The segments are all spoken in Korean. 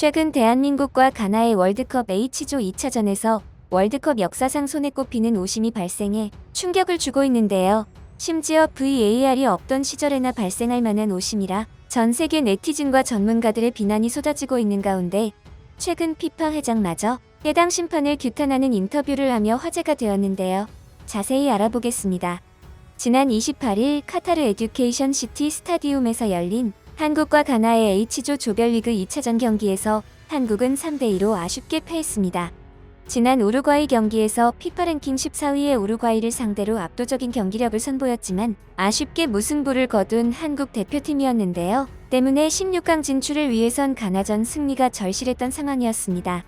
최근 대한민국과 가나의 월드컵 H조 2차전에서 월드컵 역사상 손에 꼽히는 오심이 발생해 충격을 주고 있는데요. 심지어 VAR이 없던 시절에나 발생할 만한 오심이라 전 세계 네티즌과 전문가들의 비난이 쏟아지고 있는 가운데 최근 피파 회장마저 해당 심판을 규탄하는 인터뷰를 하며 화제가 되었는데요. 자세히 알아보겠습니다. 지난 28일 카타르 에듀케이션 시티 스타디움에서 열린 한국과 가나의 H조 조별리그 2차전 경기에서 한국은 3대2로 아쉽게 패했습니다. 지난 우루과이 경기에서 피파 랭킹 14위의 우루과이를 상대로 압도적인 경기력을 선보였지만 아쉽게 무승부를 거둔 한국 대표팀이었는데요. 때문에 16강 진출을 위해선 가나전 승리가 절실했던 상황이었습니다.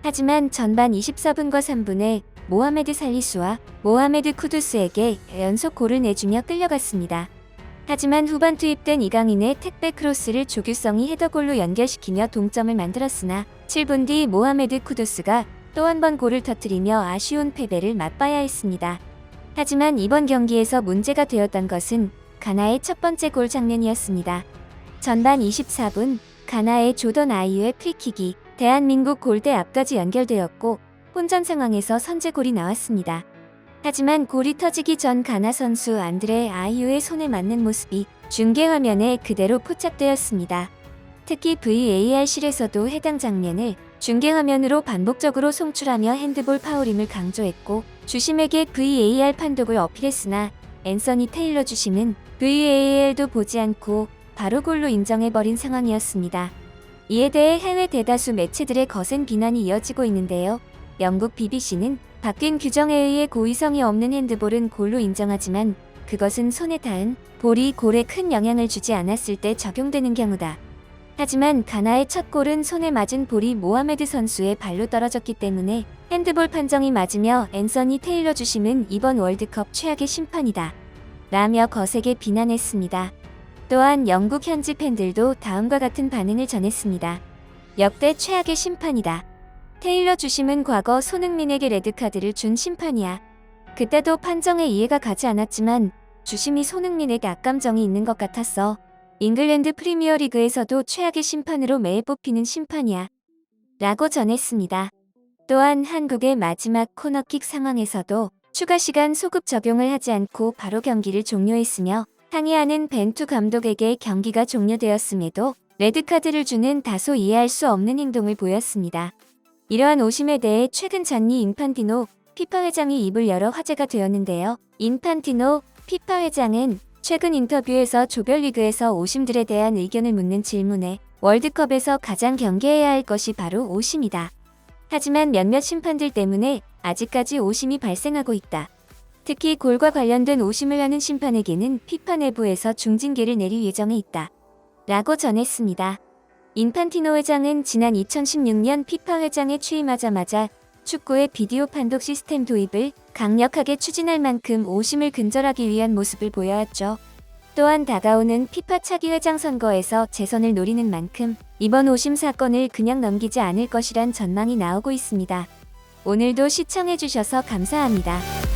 하지만 전반 24분과 3분에 모하메드 살리수와 모하메드 쿠두스에게 연속 골을 내주며 끌려갔습니다. 하지만 후반 투입된 이강인의 택배 크로스를 조규성이 헤더골로 연결시키며 동점을 만들었으나 7분 뒤 모하메드 쿠두스가 또 한 번 골을 터뜨리며 아쉬운 패배를 맛봐야 했습니다. 하지만 이번 경기에서 문제가 되었던 것은 가나의 첫 번째 골 장면이었습니다. 전반 24분 가나의 조던 아이유의 프리킥이 대한민국 골대 앞까지 연결되었고 혼전 상황에서 선제골이 나왔습니다. 하지만 골이 터지기 전 가나 선수 안드레 아이유의 손에 맞는 모습이 중계화면에 그대로 포착되었습니다. 특히 VAR실에서도 해당 장면을 중계화면으로 반복적으로 송출하며 핸드볼 파울임을 강조했고 주심에게 VAR 판독을 어필했으나 앤서니 테일러 주심은 VAR도 보지 않고 바로 골로 인정해버린 상황이었습니다. 이에 대해 해외 대다수 매체들의 거센 비난이 이어지고 있는데요. 영국 BBC는 바뀐 규정에 의해 고의성이 없는 핸드볼은 골로 인정하지만 그것은 손에 닿은 볼이 골에 큰 영향을 주지 않았을 때 적용되는 경우다. 하지만 가나의 첫 골은 손에 맞은 볼이 모하메드 선수의 발로 떨어졌기 때문에 핸드볼 판정이 맞으며 앤서니 테일러 주심은 이번 월드컵 최악의 심판이다 라며 거세게 비난했습니다. 또한 영국 현지 팬들도 다음과 같은 반응을 전했습니다. 역대 최악의 심판이다. 테일러 주심은 과거 손흥민에게 레드카드를 준 심판이야. 그때도 판정에 이해가 가지 않았지만 주심이 손흥민에게 악감정이 있는 것 같았어. 잉글랜드 프리미어리그에서도 최악의 심판으로 매해 뽑히는 심판이야. 라고 전했습니다. 또한 한국의 마지막 코너킥 상황에서도 추가 시간 소급 적용을 하지 않고 바로 경기를 종료했으며 항의하는 벤투 감독에게 경기가 종료되었음에도 레드카드를 주는 다소 이해할 수 없는 행동을 보였습니다. 이러한 오심에 대해 최근 잔니 인판티노 피파 회장이 입을 열어 화제가 되었는데요. 인판티노 피파 회장은 최근 인터뷰에서 조별리그에서 오심들에 대한 의견을 묻는 질문에 월드컵에서 가장 경계해야 할 것이 바로 오심이다. 하지만 몇몇 심판들 때문에 아직까지 오심이 발생하고 있다. 특히 골과 관련된 오심을 하는 심판에게는 피파 내부에서 중징계를 내릴 예정에 있다. 라고 전했습니다. 인판티노 회장은 지난 2016년 피파 회장에 취임하자마자 축구의 비디오 판독 시스템 도입을 강력하게 추진할 만큼 오심을 근절하기 위한 모습을 보여왔죠. 또한 다가오는 피파 차기 회장 선거에서 재선을 노리는 만큼 이번 오심 사건을 그냥 넘기지 않을 것이란 전망이 나오고 있습니다. 오늘도 시청해주셔서 감사합니다.